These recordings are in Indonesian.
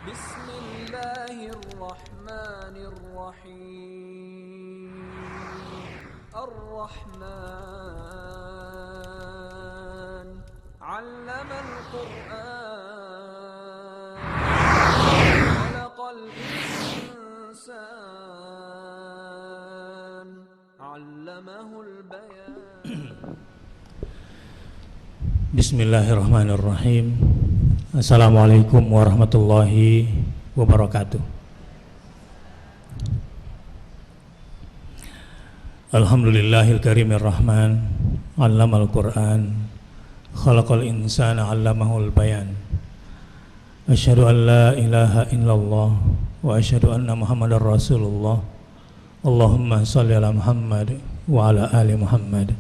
بسم الله الرحمن الرحيم الرحمن علم القرآن خلق الإنسان علمه البيان. Bismillahirrahmanirrahim. Assalamualaikum warahmatullahi wabarakatuh. Alhamdulillahil karimir rahman, 'allamal Qur'an, khalaqal insana 'allamahul bayan. Asyhadu an la ilaha illallah wa asyhadu anna Muhammadar Rasulullah. Allahumma shalli ala Muhammad wa ala ali Muhammad.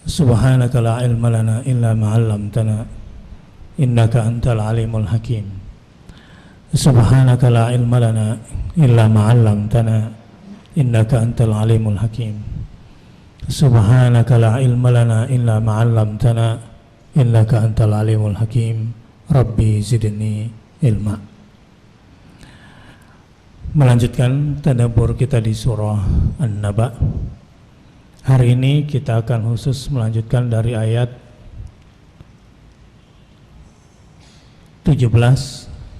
Subhanaka la ilma lana illa ma 'allamtana innaka antal alimul hakim. Subhanaka la ilma lana illa ma 'allamtana innaka antal alimul hakim. Subhanaka la ilma lana illa ma 'allamtana innaka antal alimul hakim. Rabbi zidni ilma. Melanjutkan tadabbur kita di surah An-Naba. Hari ini kita akan khusus melanjutkan dari ayat 17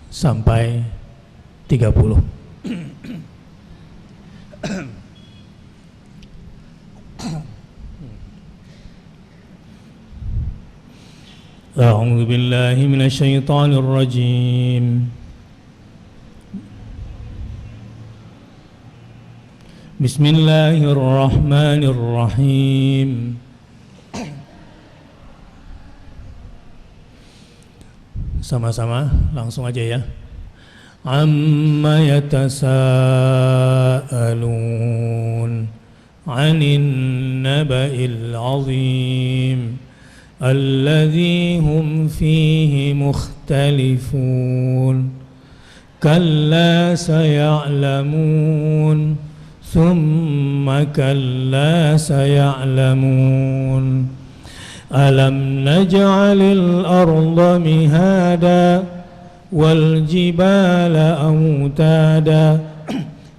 sampai 30. A'udzu billahi minasy syaithanir rajim. Bismillahirrahmanirrahim. Sama-sama langsung aja ya. Amma yatasaalun 'anil naba'il 'azim alladzi hum fihi mukhtalifun kalla saya'lamun ثم كلا سيعلمون ألم نجعل الأرض مهادا والجبال أوتادا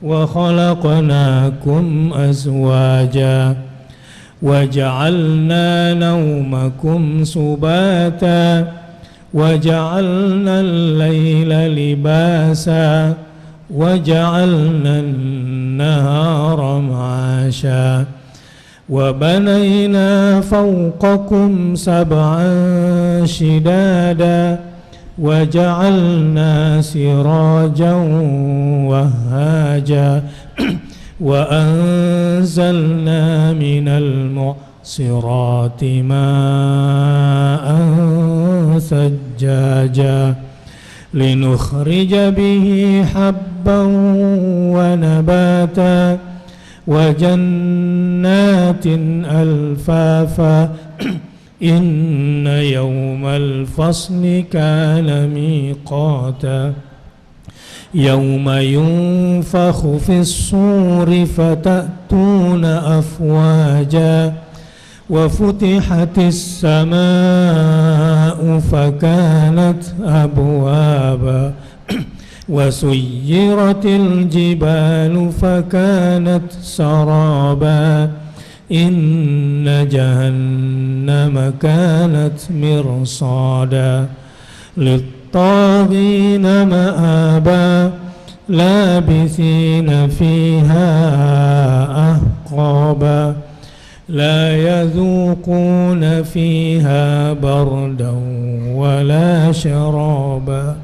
وخلقناكم أزواجا وجعلنا نومكم سباتا وجعلنا الليل لباسا وجعلنا النهار معاشا وبنينا فوقكم سبعا شدادا وجعلنا سراجا وهاجا وأنزلنا من المعصرات ماء ثجاجا لنخرج به حبا ونباتا وجنات ألفافا إن يوم الفصل كان ميقاتا يوم ينفخ في الصور فتأتون أفواجا وفتحت السماء فكانت أبوابا وسيرت الجبال فكانت سرابا إن جهنم كانت مرصادا للطاغين مآبا لابثين فيها أحقابا لا يذوقون فيها بردا ولا شرابا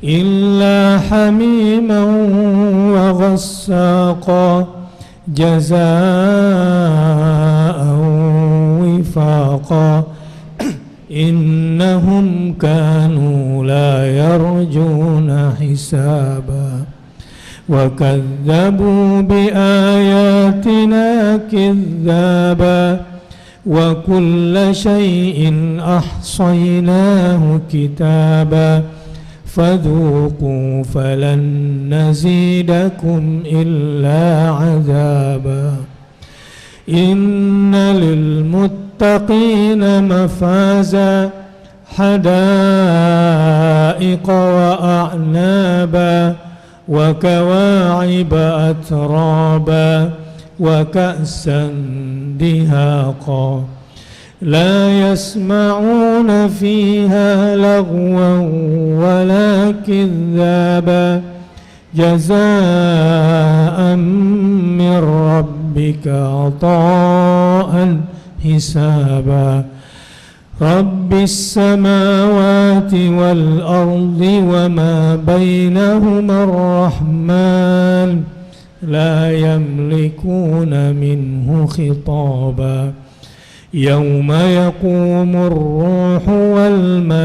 إلا حميما وغساقا جزاء وفاقا إنهم كانوا لا يرجون حسابا وكذبوا بآياتنا كذابا وكل شيء أحصيناه كتابا فذوقوا فلن نزيدكم إلا عذابا إن للمتقين مفازا حدائق وأعنابا وكواعب أترابا وكأسا دهاقا لا يسمعون فيها لغوا ولا كذابا جزاء من ربك عطاء حسابا رب السماوات والأرض وما بينهما الرحمن لا يملكون منه خطابا يوم يقوم الروح والملائكة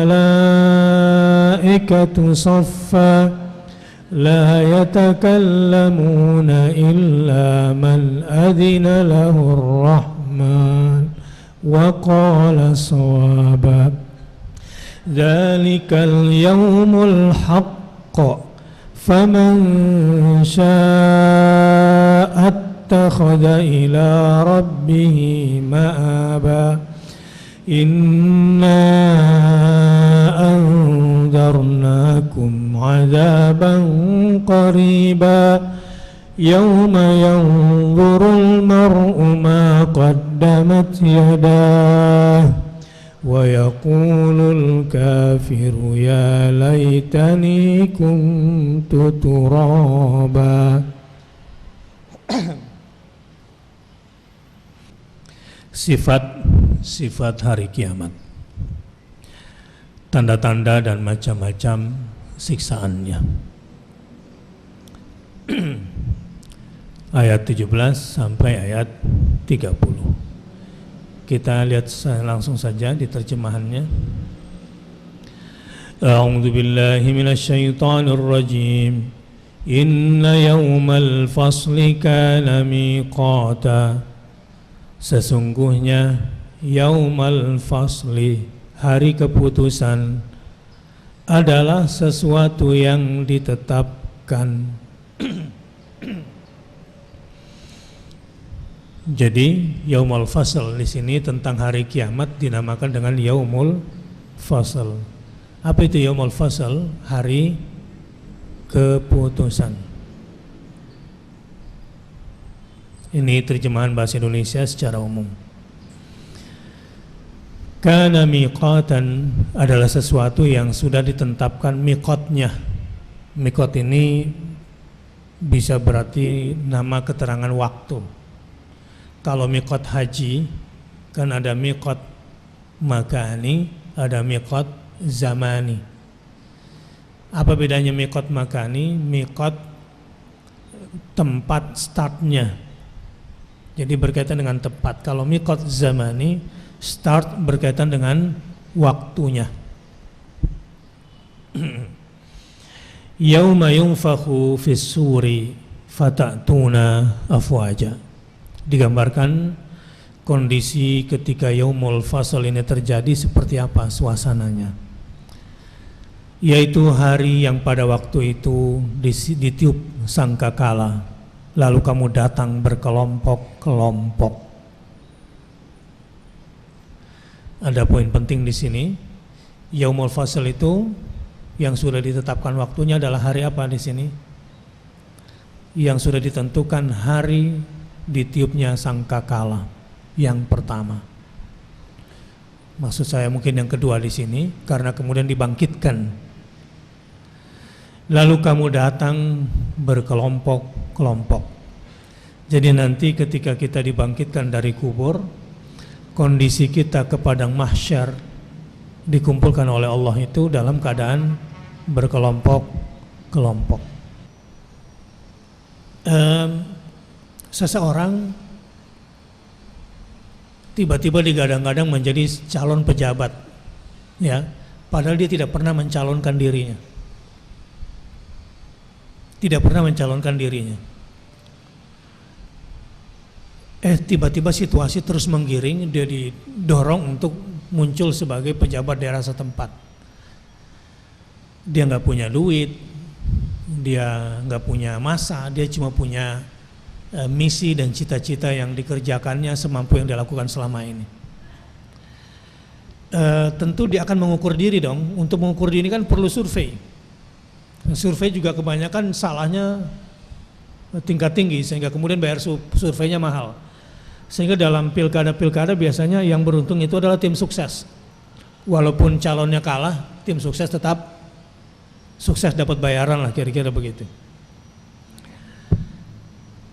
صفا لا يتكلمون إلا من أذن له الرحمن وقال صوابا ذلك اليوم الحق فمن شاء اتخذ إلى ربه مآبا إنا أنذرناكم عذابا قريبا يوم ينظر المرء ما قدمت يداه ويقول الكافر يا ليتني كنت ترابا. Sifat hari kiamat, tanda-tanda dan macam-macam siksaannya. Ayat 17 sampai ayat 30. Kita lihat langsung saja di terjemahannya. A'udzu billahi minasyaitonir rajim. Inna yaumal fasli kana miqata. Sesungguhnya yaumal fasli, hari keputusan, adalah sesuatu yang ditetapkan. Jadi yaumul fasl di sini tentang hari kiamat dinamakan dengan yaumul fasl. Apa itu yaumul fasl? Hari keputusan. Ini terjemahan bahasa Indonesia secara umum. Kana miqatan adalah sesuatu yang sudah ditetapkan miqatnya. Miqat ini bisa berarti nama keterangan waktu. Kalau miqat haji kan ada miqat makani, ada miqat zamani. Apa bedanya miqat makani? Miqat tempat startnya. Jadi berkaitan dengan tepat. Kalau miqat zamani, start berkaitan dengan waktunya. Yauma yunfakhu fis suri fatatuna afwaja. Digambarkan kondisi ketika yaumul fasl ini terjadi seperti apa suasananya. Yaitu hari yang pada waktu itu ditiup sangkakala. Lalu kamu datang berkelompok-kelompok. Ada poin penting di sini. Yaumul fasl itu yang sudah ditetapkan waktunya adalah hari apa di sini? Yang sudah ditentukan hari ditiupnya sangkakala yang pertama. Maksud saya mungkin yang kedua di sini karena kemudian dibangkitkan. Lalu kamu datang berkelompok-kelompok. Jadi nanti ketika kita dibangkitkan dari kubur, kondisi kita ke padang mahsyar dikumpulkan oleh Allah itu dalam keadaan berkelompok-kelompok. Seseorang tiba-tiba digadang-gadang menjadi calon pejabat, ya, padahal dia tidak pernah mencalonkan dirinya. Tidak pernah mencalonkan dirinya. Tiba-tiba situasi terus menggiring, dia didorong untuk muncul sebagai pejabat daerah setempat. Dia nggak punya duit, dia nggak punya masa, dia cuma punya misi dan cita-cita yang dikerjakannya semampu yang dilakukan selama ini. tentu dia akan mengukur diri dong. Untuk mengukur diri kan perlu survei. Survei juga kebanyakan salahnya tingkat tinggi sehingga kemudian bayar surveinya mahal. Sehingga dalam pilkada-pilkada biasanya yang beruntung itu adalah tim sukses. Walaupun calonnya kalah, tim sukses tetap sukses, dapat bayaran lah, kira-kira begitu.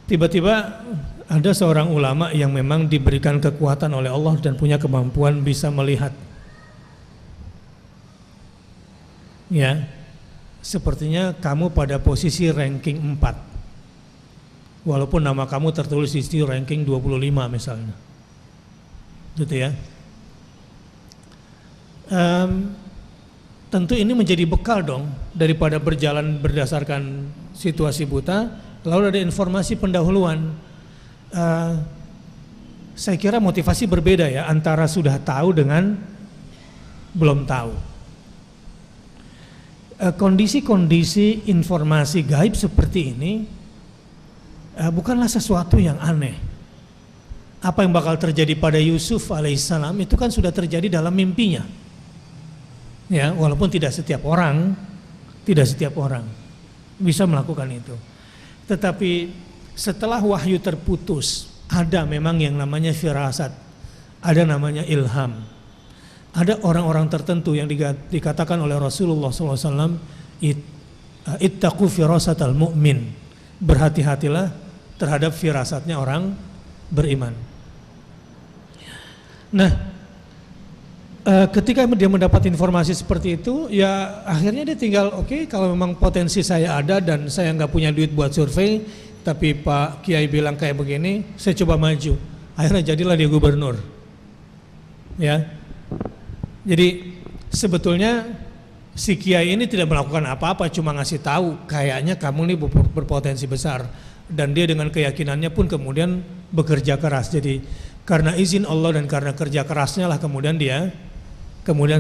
Tiba-tiba ada seorang ulama yang memang diberikan kekuatan oleh Allah dan punya kemampuan bisa melihat. Ya, sepertinya kamu pada posisi ranking 4. Walaupun nama kamu tertulis di ranking 25 misalnya. Gitu ya. Tentu ini menjadi bekal dong daripada berjalan berdasarkan situasi buta. Lalu ada informasi pendahuluan. Saya kira motivasi berbeda ya antara sudah tahu dengan belum tahu. Kondisi-kondisi informasi gaib seperti ini bukanlah sesuatu yang aneh. Apa yang bakal terjadi pada Yusuf alaihissalam itu kan sudah terjadi dalam mimpinya. Ya, walaupun tidak setiap orang bisa melakukan itu. Tetapi setelah wahyu terputus, ada memang yang namanya firasat, ada namanya ilham. Ada orang-orang tertentu yang dikatakan oleh Rasulullah SAW, ittaqu firasatal mu'min, berhati-hatilah terhadap firasatnya orang beriman. Nah, ketika dia mendapat informasi seperti itu, ya akhirnya dia tinggal oke, kalau memang potensi saya ada dan saya nggak punya duit buat survei, tapi Pak Kiai bilang kayak begini, saya coba maju. Akhirnya jadilah dia gubernur. Ya. Jadi sebetulnya si Kiai ini tidak melakukan apa-apa, cuma ngasih tahu kayaknya kamu ini berpotensi besar, dan dia dengan keyakinannya pun kemudian bekerja keras. Jadi karena izin Allah dan karena kerja kerasnya lah kemudian dia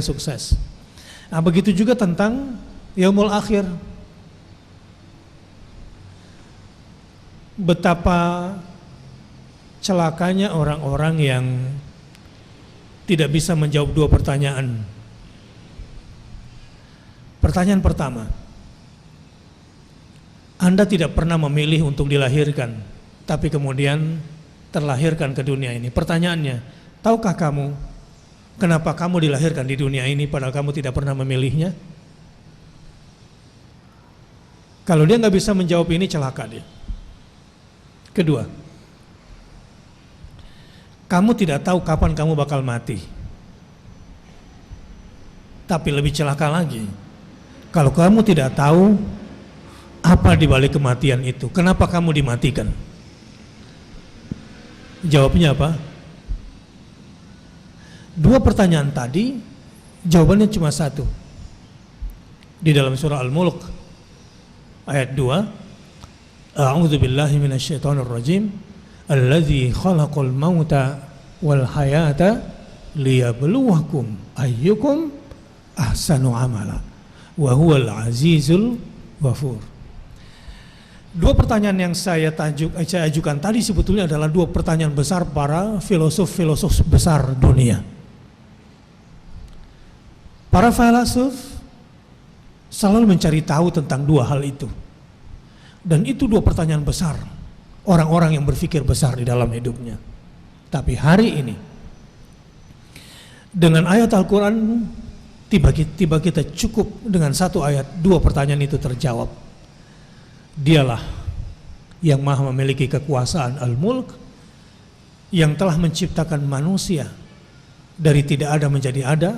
sukses. Nah, begitu juga tentang yaumul akhir. Betapa celakanya orang-orang yang tidak bisa menjawab dua pertanyaan. Pertanyaan pertama, Anda tidak pernah memilih untuk dilahirkan, tapi kemudian terlahirkan ke dunia ini. Pertanyaannya, tahukah kamu kenapa kamu dilahirkan di dunia ini padahal kamu tidak pernah memilihnya? Kalau dia nggak bisa menjawab ini, celaka dia. Kedua, kamu tidak tahu kapan kamu bakal mati. Tapi lebih celaka lagi, kalau kamu tidak tahu apa di balik kematian itu, kenapa kamu dimatikan? Jawabnya apa? Dua pertanyaan tadi, jawabannya cuma satu. Di dalam surah Al-Mulk ayat 2, A'udzu billahi minasyaitonir rajim. Alladzi khalaqal mauta wal hayata liyabluwakum ayyukum ahsanu amala wa huwal azizul ghafur. Dua pertanyaan yang saya ajukan tadi sebetulnya adalah dua pertanyaan besar para filosof besar dunia. Para filosof selalu mencari tahu tentang dua hal itu. Dan itu dua pertanyaan besar orang-orang yang berpikir besar di dalam hidupnya. Tapi hari ini dengan ayat Al-Quran tiba kita cukup dengan satu ayat, dua pertanyaan itu terjawab. Dialah yang maha memiliki kekuasaan Al-Mulk, yang telah menciptakan manusia dari tidak ada menjadi ada,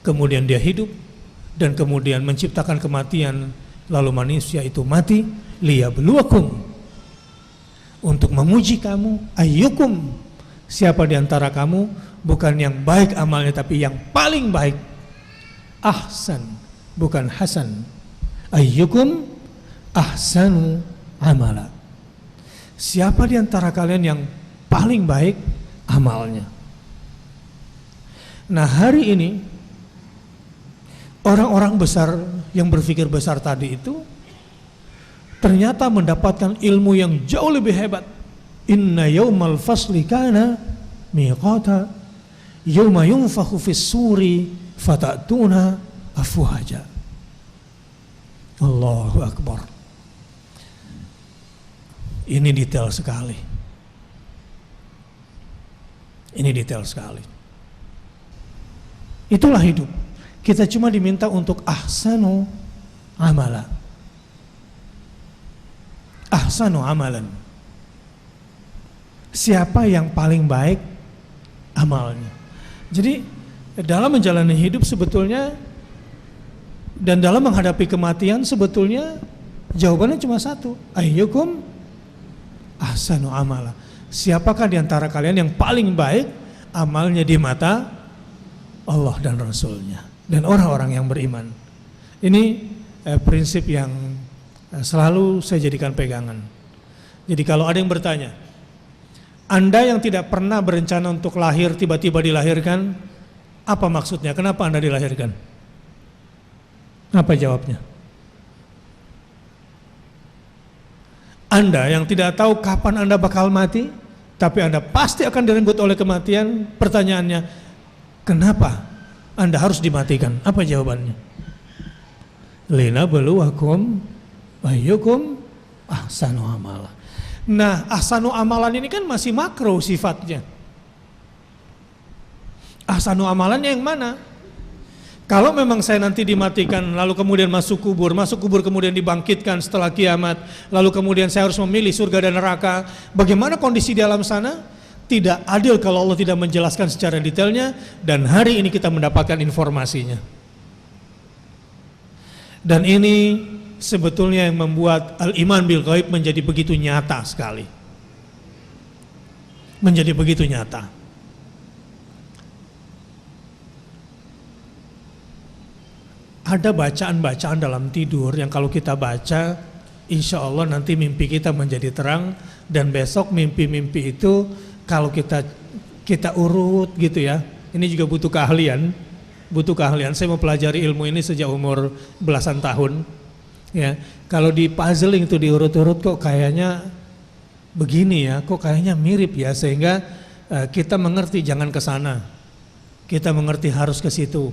kemudian dia hidup, dan kemudian menciptakan kematian, lalu manusia itu mati, liyabluwakum, untuk memuji kamu, ayyukum, siapa di antara kamu bukan yang baik amalnya tapi yang paling baik, ahsan bukan hasan, ayyukum ahsanu amala, siapa di antara kalian yang paling baik amalnya. Nah, hari ini orang-orang besar yang berpikir besar tadi itu ternyata mendapatkan ilmu yang jauh lebih hebat. Inna yaumal fasli kana miqata. Yauma yunfakhu fis-suri fatatuna afwaja. Allahu Akbar. Ini detail sekali. Ini detail sekali. Itulah hidup. Kita cuma diminta untuk ahsanu amala. Ahsanu amalan. Siapa yang paling baik amalnya. Jadi dalam menjalani hidup sebetulnya dan dalam menghadapi kematian sebetulnya jawabannya cuma satu. Ayyukum ahsanu amala. Siapakah di antara kalian yang paling baik amalnya di mata Allah dan Rasulnya dan orang-orang yang beriman. Ini prinsip yang selalu saya jadikan pegangan. Jadi kalau ada yang bertanya, Anda yang tidak pernah berencana untuk lahir tiba-tiba dilahirkan, apa maksudnya? Kenapa Anda dilahirkan? Apa jawabnya? Anda yang tidak tahu kapan Anda bakal mati, tapi Anda pasti akan direnggut oleh kematian. Pertanyaannya, kenapa Anda harus dimatikan? Apa jawabannya? Linabluwakum ayyukum ahsanu amala. Nah, ahsanu amalan ini kan masih makro sifatnya. Ahsanu amalannya yang mana? Kalau memang saya nanti dimatikan, lalu kemudian masuk kubur kemudian dibangkitkan setelah kiamat, lalu kemudian saya harus memilih surga dan neraka, bagaimana kondisi di alam sana? Tidak adil kalau Allah tidak menjelaskan secara detailnya, dan hari ini kita mendapatkan informasinya. Dan ini sebetulnya yang membuat al-iman bil ghaib menjadi begitu nyata sekali. Menjadi begitu nyata. Ada bacaan-bacaan dalam tidur yang kalau kita baca, insya Allah nanti mimpi kita menjadi terang, dan besok mimpi-mimpi itu kalau kita urut gitu ya. Ini juga butuh keahlian. Saya mau pelajari ilmu ini sejak umur belasan tahun. Ya, kalau di puzzling itu diurut-urut kok kayaknya begini ya, kok kayaknya mirip ya, sehingga kita mengerti jangan ke sana. Kita mengerti harus ke situ.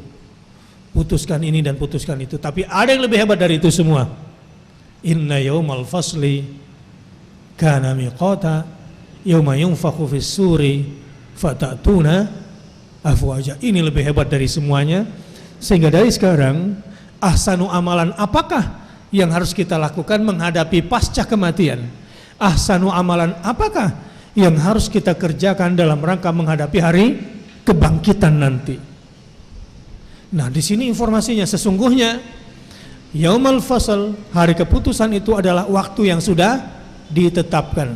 Putuskan ini dan putuskan itu. Tapi ada yang lebih hebat dari itu semua. Inna yaumal fasli kana miqata yauma yunfakhu fis-suri fatatuna afwaja. Ini lebih hebat dari semuanya. Sehingga dari sekarang ahsanu amalan apakah yang harus kita lakukan menghadapi pasca kematian? Ahsanu amalan apakah yang harus kita kerjakan dalam rangka menghadapi hari kebangkitan nanti? Nah, di sini informasinya sesungguhnya Yaumul Fasl, hari keputusan itu adalah waktu yang sudah ditetapkan.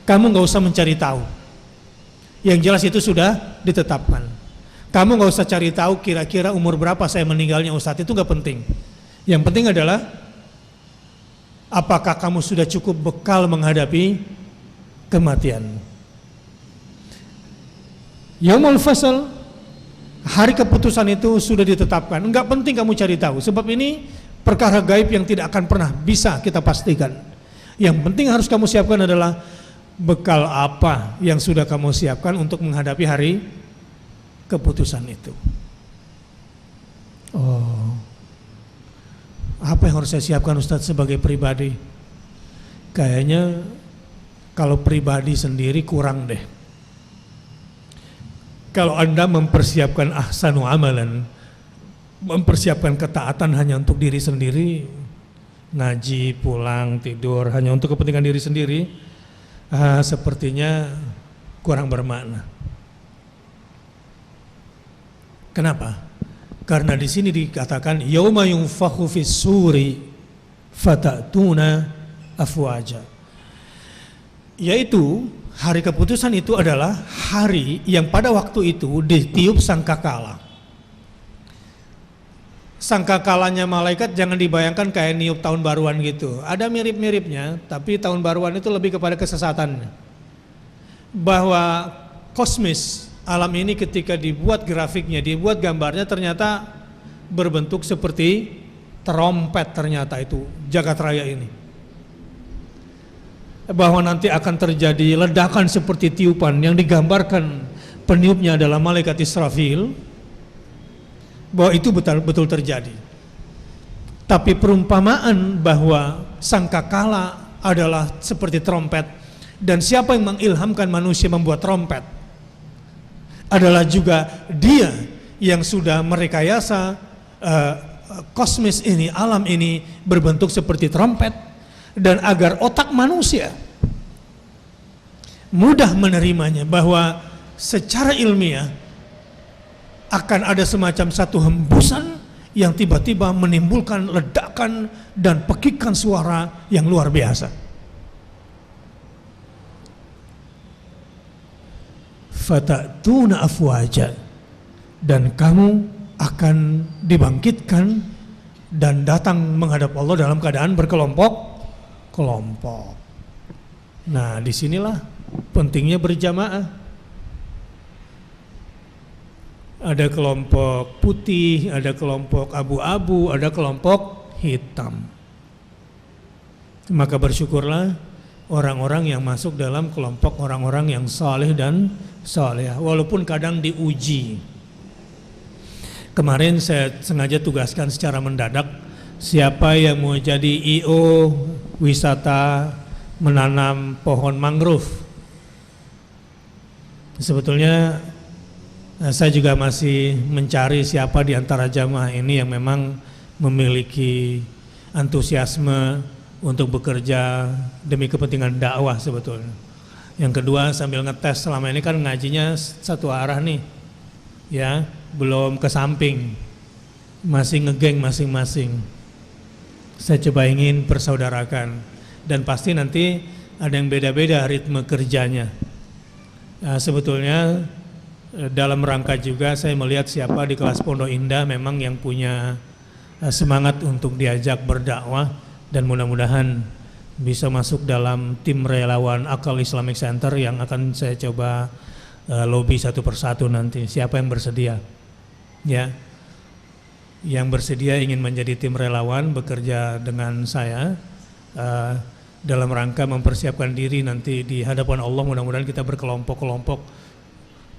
Kamu nggak usah mencari tahu. Yang jelas itu sudah ditetapkan. Kamu nggak usah cari tahu kira-kira umur berapa saya meninggalnya Ustadz, itu nggak penting. Yang penting adalah apakah kamu sudah cukup bekal menghadapi kematian. Yaumul Fasl, hari keputusan itu sudah ditetapkan. Enggak penting kamu cari tahu, sebab ini perkara gaib yang tidak akan pernah bisa kita pastikan. Yang penting harus kamu siapkan adalah bekal apa yang sudah kamu siapkan untuk menghadapi hari keputusan itu. Oh, apa yang harus saya siapkan Ustadz sebagai pribadi? Kayaknya kalau pribadi sendiri kurang deh. Kalau Anda mempersiapkan ahsanu amalan, mempersiapkan ketaatan hanya untuk diri sendiri, ngaji, pulang, tidur hanya untuk kepentingan diri sendiri, sepertinya kurang bermakna. Kenapa? Karena di sini dikatakan yauma yunfakhu fis-suri fatatuna afwaja. Yaitu hari keputusan itu adalah hari yang pada waktu itu ditiup sangkakala. Sangkakalanya malaikat jangan dibayangkan kayak niup tahun baruan gitu. Ada mirip-miripnya, tapi tahun baruan itu lebih kepada kesesatan. Bahwa kosmis, alam ini ketika dibuat grafiknya, dibuat gambarnya ternyata berbentuk seperti trompet, ternyata itu jagat raya ini. Bahwa nanti akan terjadi ledakan seperti tiupan yang digambarkan peniupnya adalah malaikat Israfil, bahwa itu betul-betul terjadi. Tapi perumpamaan bahwa sangkakala adalah seperti trompet, dan siapa yang mengilhamkan manusia membuat trompet adalah juga dia yang sudah merekayasa kosmis ini, alam ini berbentuk seperti trompet, dan agar otak manusia mudah menerimanya bahwa secara ilmiah akan ada semacam satu hembusan yang tiba-tiba menimbulkan ledakan dan pekikan suara yang luar biasa. Fatatuna afwaja, dan kamu akan dibangkitkan dan datang menghadap Allah dalam keadaan berkelompok-kelompok. Nah, disinilah pentingnya berjamaah. Ada kelompok putih, ada kelompok abu-abu, ada kelompok hitam. Maka bersyukurlah orang-orang yang masuk dalam kelompok orang-orang yang saleh dan salehah, walaupun kadang diuji. Kemarin saya sengaja tugaskan secara mendadak, siapa yang mau jadi IO wisata menanam pohon mangrove. Sebetulnya saya juga masih mencari siapa di antara jamaah ini yang memang memiliki antusiasme untuk bekerja demi kepentingan dakwah sebetulnya. Yang kedua, sambil ngetes, selama ini kan ngajinya satu arah nih, ya, belum ke samping, masih ngegeng masing-masing. Saya coba ingin persaudarakan, dan pasti nanti ada yang beda-beda ritme kerjanya. Nah, sebetulnya dalam rangka juga saya melihat siapa di kelas Pondok Indah memang yang punya semangat untuk diajak berdakwah, dan mudah-mudahan bisa masuk dalam tim relawan Akal Islamic Center yang akan saya coba lobby satu persatu nanti. Siapa yang bersedia, ya, yang bersedia ingin menjadi tim relawan bekerja dengan saya dalam rangka mempersiapkan diri nanti di hadapan Allah. Mudah-mudahan kita berkelompok-kelompok.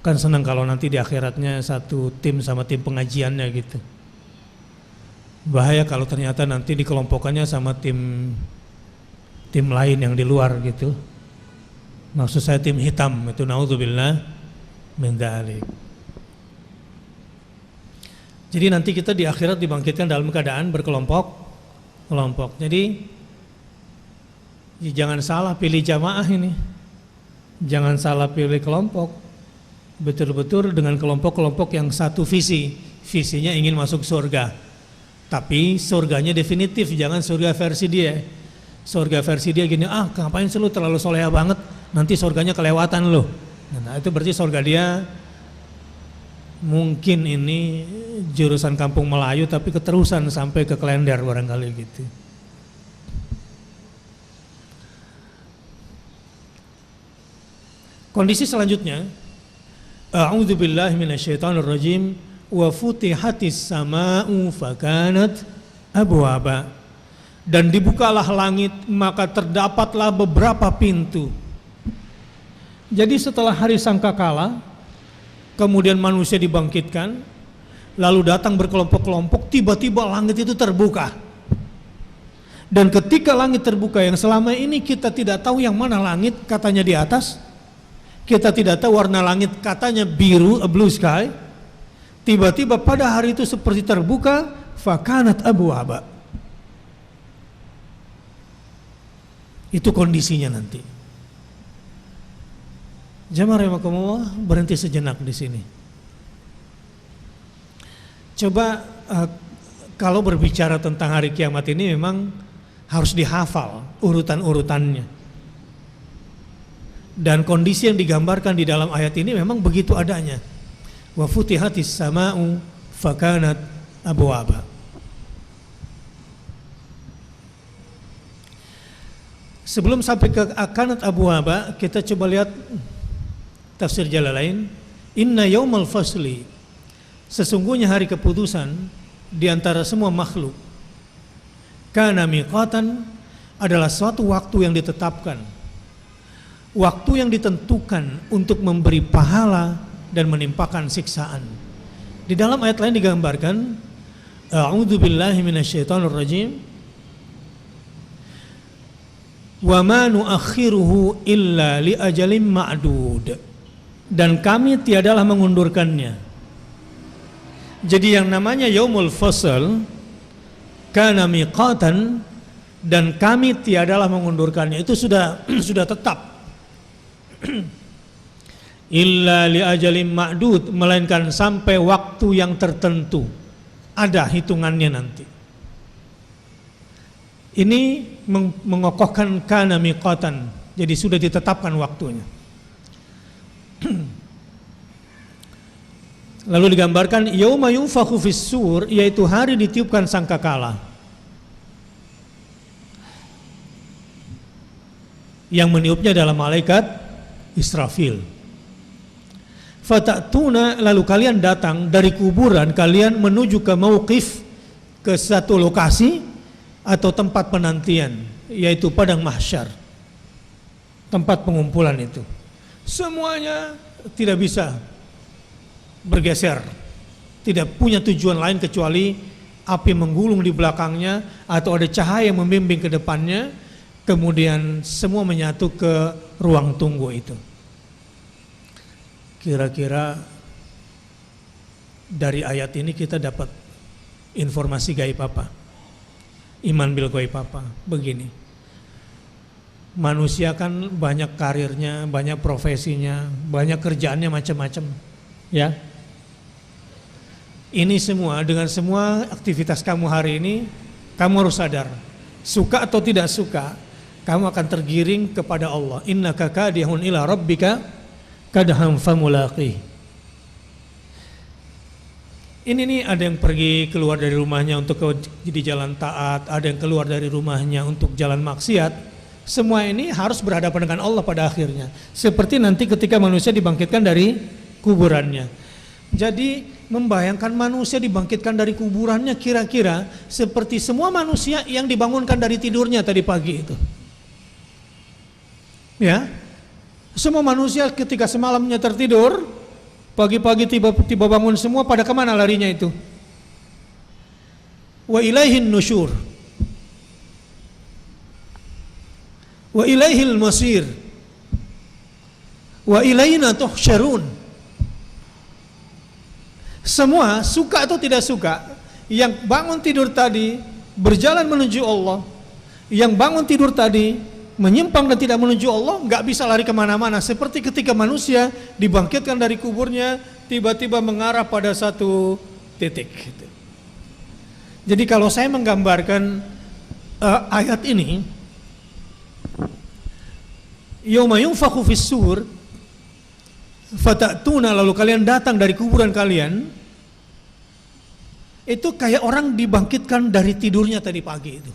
Kan senang kalau nanti di akhiratnya satu tim sama tim pengajiannya gitu. Bahaya kalau ternyata nanti dikelompokannya sama tim lain yang di luar gitu. Maksud saya tim hitam itu, naudzubillah min dzalik. Jadi nanti kita di akhirat dibangkitkan dalam keadaan berkelompok-kelompok. Jadi jangan salah pilih jamaah ini. Jangan salah pilih kelompok. Betul-betul dengan kelompok-kelompok yang satu visi, visinya ingin masuk surga, tapi surganya definitif, jangan surga versi dia. Surga versi dia gini, ngapain sih lu terlalu soleha banget, nanti surganya kelewatan lu. Nah, itu berarti surga dia mungkin ini jurusan Kampung Melayu tapi keterusan sampai ke Klender barangkali gitu. Kondisi selanjutnya, a'udzubillahi minasyaitonirrajim, wa futihatis sama'u fakanat abwaba, dan dibukalah langit maka terdapatlah beberapa pintu. Jadi setelah hari sangkakala kemudian manusia dibangkitkan, lalu datang berkelompok-kelompok, tiba-tiba langit itu terbuka. Dan ketika langit terbuka, yang selama ini kita tidak tahu yang mana langit, katanya di atas, kita tidak tahu warna langit, katanya biru, a blue sky. Tiba-tiba pada hari itu seperti terbuka, fakanat abwaba. Itu kondisinya nanti. Jamaah rahimakumullah, berhenti sejenak di sini. Coba kalau berbicara tentang hari kiamat ini memang harus dihafal urutan-urutannya. Dan kondisi yang digambarkan di dalam ayat ini memang begitu adanya. Wa futihatis sama'u fakanat abwaba. Sebelum sampai ke akanat abwaba, kita coba lihat tafsir Jalalain. Inna yaumal fasli, sesungguhnya hari keputusan di antara semua makhluk, kana miqatan, adalah suatu waktu yang ditetapkan, waktu yang ditentukan untuk memberi pahala dan menimpakan siksaan. Di dalam ayat lain digambarkan, a'udzu billahi minasyaitonir rajim, wa ma nuakhiruhu illa li ajalin ma'dud, dan kami tiadalah mengundurkannya. Jadi yang namanya yaumul fasl kana miqatan, dan kami tiadalah mengundurkannya, itu sudah tetap. Illa li ajalin ma'dud, melainkan sampai waktu yang tertentu, ada hitungannya nanti. Ini mengokohkan kana miqatan, jadi sudah ditetapkan waktunya. Lalu digambarkan yauma yunfakhu fis-sur, yaitu hari ditiupkan sangkakala. Yang meniupnya adalah malaikat Israfil. Fatatuna, lalu kalian datang dari kuburan, kalian menuju ke mauqif, ke satu lokasi atau tempat penantian, yaitu padang mahsyar, tempat pengumpulan itu. Semuanya tidak bisa bergeser, tidak punya tujuan lain kecuali api menggulung di belakangnya atau ada cahaya yang membimbing ke depannya. Kemudian semua menyatu ke ruang tunggu itu. Kira-kira dari ayat ini kita dapat informasi gaib apa? Iman bil gaib apa? Begini, manusia kan banyak karirnya, banyak profesinya, banyak kerjaannya macam-macam, ya. Ini semua, dengan semua aktivitas kamu hari ini, kamu harus sadar, suka atau tidak suka, kamu akan tergiring kepada Allah. Innaka kadihun ila rabbika kadhan famulaqih. Ini nih, ada yang pergi keluar dari rumahnya untuk di jalan taat, ada yang keluar dari rumahnya untuk jalan maksiat. Semua ini harus berhadapan dengan Allah pada akhirnya. Seperti nanti ketika manusia dibangkitkan dari kuburannya. Jadi membayangkan manusia dibangkitkan dari kuburannya kira-kira seperti semua manusia yang dibangunkan dari tidurnya tadi pagi itu. Ya, semua manusia ketika semalamnya tertidur, pagi-pagi tiba-tiba bangun semua, pada kemana larinya itu? Wa ilaihin nusyur, wa ilaihil masir, wa ilaina tuhsyarun. Semua, suka atau tidak suka, yang bangun tidur tadi berjalan menuju Allah, yang bangun tidur tadi menyimpang dan tidak menuju Allah, nggak bisa lari kemana-mana. Seperti ketika manusia dibangkitkan dari kuburnya, tiba-tiba mengarah pada satu titik. Jadi kalau saya menggambarkan ayat ini, yauma yunfakhu fis-sur fatatuna, lalu kalian datang dari kuburan kalian, itu kayak orang dibangkitkan dari tidurnya tadi pagi itu,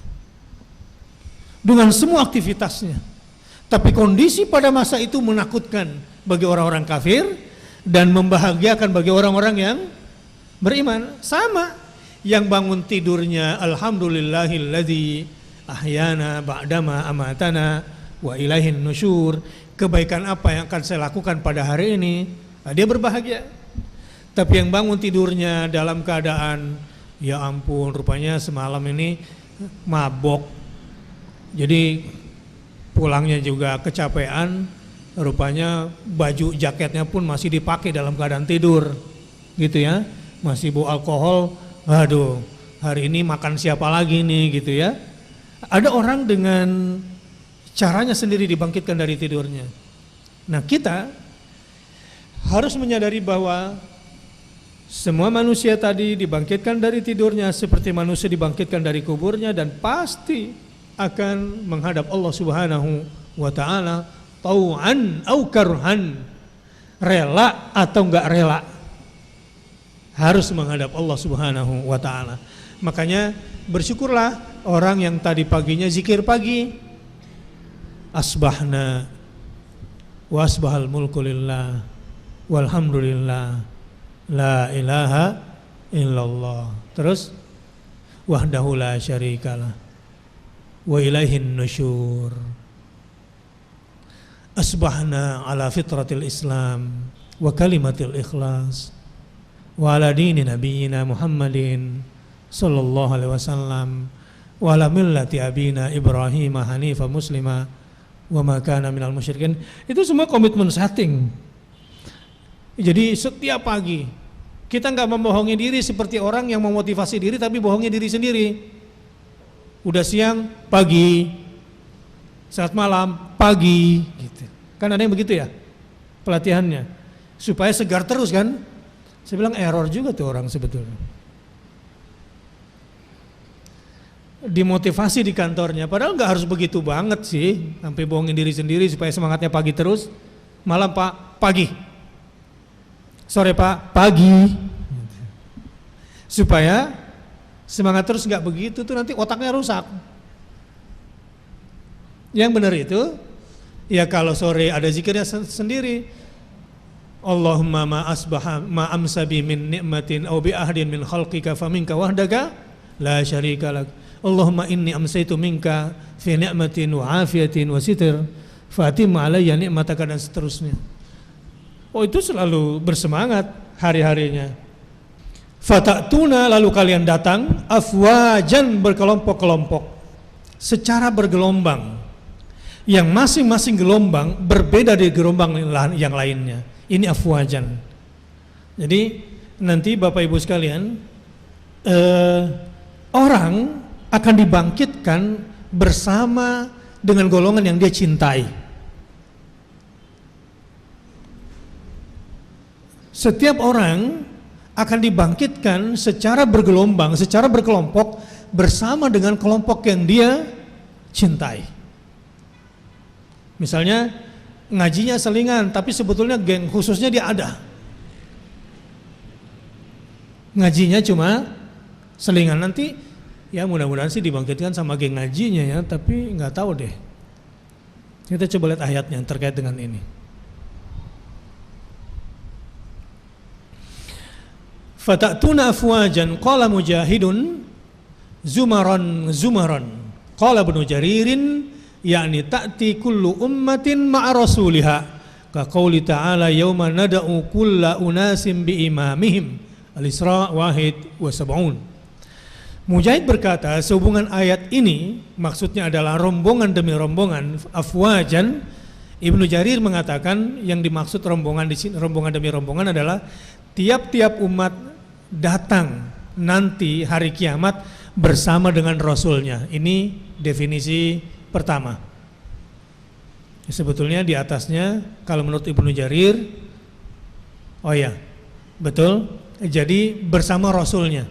dengan semua aktivitasnya. Tapi kondisi pada masa itu menakutkan bagi orang-orang kafir dan membahagiakan bagi orang-orang yang beriman. Sama, yang bangun tidurnya alhamdulillahilladzi ahyana ba'dama amatana wa ilaihin nusyur, kebaikan apa yang akan saya lakukan pada hari ini, dia berbahagia. Tapi yang bangun tidurnya dalam keadaan, ya ampun, rupanya semalam ini mabok, jadi pulangnya juga kecapean, rupanya baju jaketnya pun masih dipakai dalam keadaan tidur, gitu ya, masih bau alkohol. Aduh, hari ini makan siapa lagi nih, gitu ya. Ada orang dengan caranya sendiri dibangkitkan dari tidurnya. Nah, kita harus menyadari bahwa semua manusia tadi dibangkitkan dari tidurnya seperti manusia dibangkitkan dari kuburnya, dan pasti akan menghadap Allah Subhanahu wa ta'ala tau'an au karhan, rela atau enggak rela, harus menghadap Allah Subhanahu wa ta'ala. Makanya bersyukurlah orang yang tadi paginya zikir pagi, asbahna wa asbahal mulku lillah walhamdulillah la ilaha illallah, terus wahdahu la syarikalah wa ilaihin nusyur, asbahna ala fitratil Islam wa kalimatil ikhlas wa ala dini nabiyyina Muhammadin sallallahu alaihi wasallam wa ala millati abina Ibrahim hanifa muslima wa ma kana minal musyrikin. Itu semua komitmen setting. Jadi setiap pagi kita nggak membohongi diri seperti orang yang memotivasi diri tapi bohongi diri sendiri. Udah siang, pagi, saat malam, pagi, gitu. Kan ada yang begitu ya pelatihannya, supaya segar terus kan. Saya bilang error juga tuh orang sebetulnya. Dimotivasi di kantornya, padahal nggak harus begitu banget sih, sampai bohongin diri sendiri supaya semangatnya pagi terus. Malam Pak, pagi. Sore Pak, pagi. Supaya semangat terus, nggak begitu tuh nanti otaknya rusak. Yang benar itu, ya kalau sore ada zikirnya sendiri. Allahumma ma asbaha ma amsabi min ni'matin aw bi ahdin min khalqika faminka wahdaka la syarika lak. Allahumma inni amsaitu minka fi ni'matin wa afiyatin wa sitr fatim alayya ni'mataka, dan seterusnya. Oh, itu selalu bersemangat hari-harinya. Fatatuna, lalu kalian datang afwajan, berkelompok-kelompok, secara bergelombang, yang masing-masing gelombang berbeda dari gelombang yang lainnya. Ini afwajan. Jadi nanti Bapak Ibu sekalian, orang akan dibangkitkan bersama dengan golongan yang dia cintai. Setiap orang akan dibangkitkan secara bergelombang, secara berkelompok bersama dengan kelompok yang dia cintai. Misalnya ngajinya selingan, tapi sebetulnya geng khususnya dia ada. Ngajinya cuma selingan, nanti ya mudah-mudahan sih dibangkitkan sama geng ngajinya ya, tapi nggak tahu deh. Kita coba lihat ayatnya terkait dengan ini. Fatatuna afwajan qala mujahidun zumaran qala ibnu jaririn yakni ta'ti kullu ummatin ma'a rasuliha ka qauli ta'ala yauma nada'u kulla unasim bi imamihim Al-Isra wahid wa sab'un. Mujahid berkata, sehubungan ayat ini maksudnya adalah rombongan demi rombongan, afwajan. Ibnu Jarir mengatakan yang dimaksud rombongan di sini, rombongan demi rombongan adalah tiap-tiap umat datang nanti hari kiamat bersama dengan rasulnya. Ini definisi pertama. Sebetulnya di atasnya kalau menurut Ibnu Jarir, oh ya, betul. Jadi bersama rasulnya.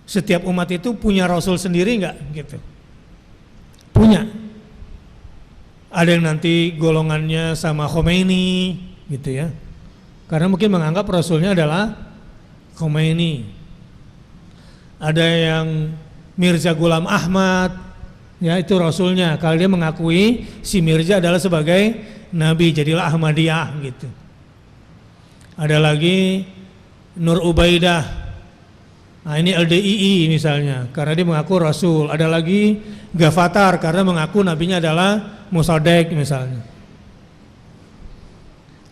Setiap umat itu punya rasul sendiri enggak gitu? Punya. Ada yang nanti golongannya sama Khomeini gitu ya. Karena mungkin menganggap rasulnya adalah Khomeini. Ada yang Mirza Ghulam Ahmad, ya itu rasulnya. Kalau dia mengakui si Mirza adalah sebagai nabi, jadilah Ahmadiyah gitu. Ada lagi Nur Ubaidah, nah ini LDII misalnya, karena dia mengaku rasul. Ada lagi Ghafatar karena mengaku nabinya adalah Musaddiq misalnya.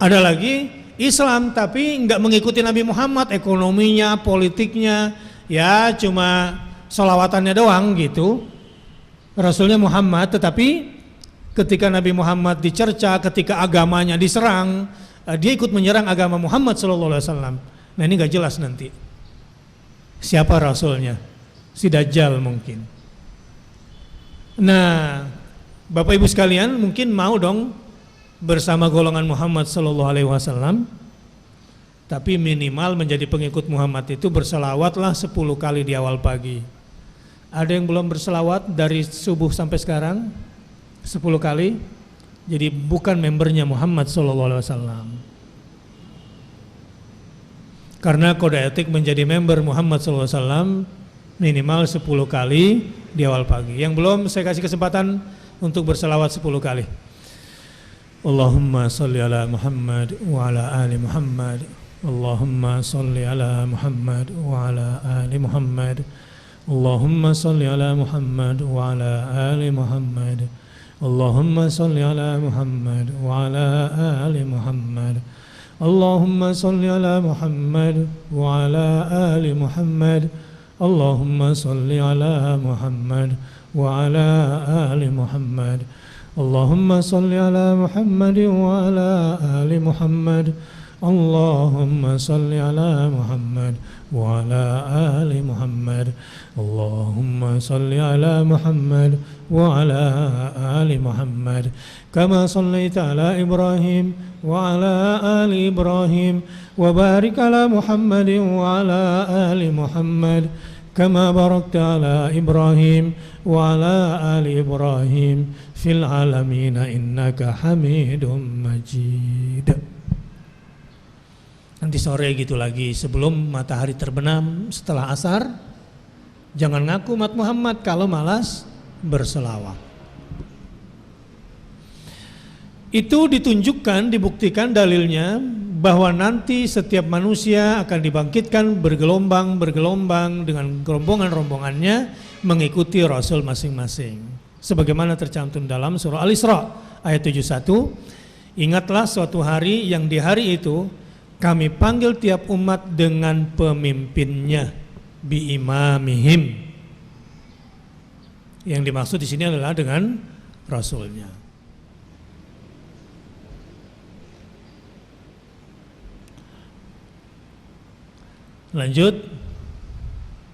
Ada lagi Islam tapi enggak mengikuti Nabi Muhammad, ekonominya, politiknya, ya cuma sholawatannya doang gitu. Rasulnya Muhammad, tetapi ketika Nabi Muhammad dicerca, ketika agamanya diserang, dia ikut menyerang agama Muhammad SAW. Nah ini gak jelas nanti siapa rasulnya, si Dajjal mungkin. Nah Bapak Ibu sekalian mungkin mau dong bersama golongan Muhammad SAW, tapi minimal menjadi pengikut Muhammad itu berselawatlah 10 kali di awal pagi. Ada yang belum berselawat dari subuh sampai sekarang 10 kali, jadi bukan membernya Muhammad SAW. Karena kode etik menjadi member Muhammad SAW minimal 10 kali di awal pagi. Yang belum saya kasih kesempatan untuk berselawat 10 kali. Allahumma salli ala Muhammad wa ala ali Muhammad. Allahumma salli ala Muhammad wa ala ali Muhammad. Allahumma salli ala Muhammad wa ala ali Muhammad. Allahumma salli ala Muhammad wa ala ali Muhammad. اللهم صل على محمد وعلى آل محمد اللهم صل على محمد وعلى آل محمد اللهم صل على محمد وعلى آل محمد اللهم صل على محمد وعلى آل محمد اللهم صل على محمد وعلى آل محمد كما صليت على إبراهيم وعلى آل إبراهيم وبارك على محمد وعلى آل محمد كما باركت على إبراهيم وعلى آل إبراهيم في العالمين إنك حميد مجيد. Nanti sore gitu lagi sebelum matahari terbenam setelah asar. Jangan ngaku umat Muhammad kalau malas berselawat. Itu ditunjukkan, dibuktikan dalilnya bahwa nanti setiap manusia akan dibangkitkan bergelombang-bergelombang dengan rombongan-rombongannya mengikuti Rasul masing-masing. Sebagaimana tercantum dalam surah Al-Isra ayat 71, ingatlah suatu hari yang di hari itu kami panggil tiap umat dengan pemimpinnya, biimamihim. Yang dimaksud di sini adalah dengan Rasulnya. Lanjut.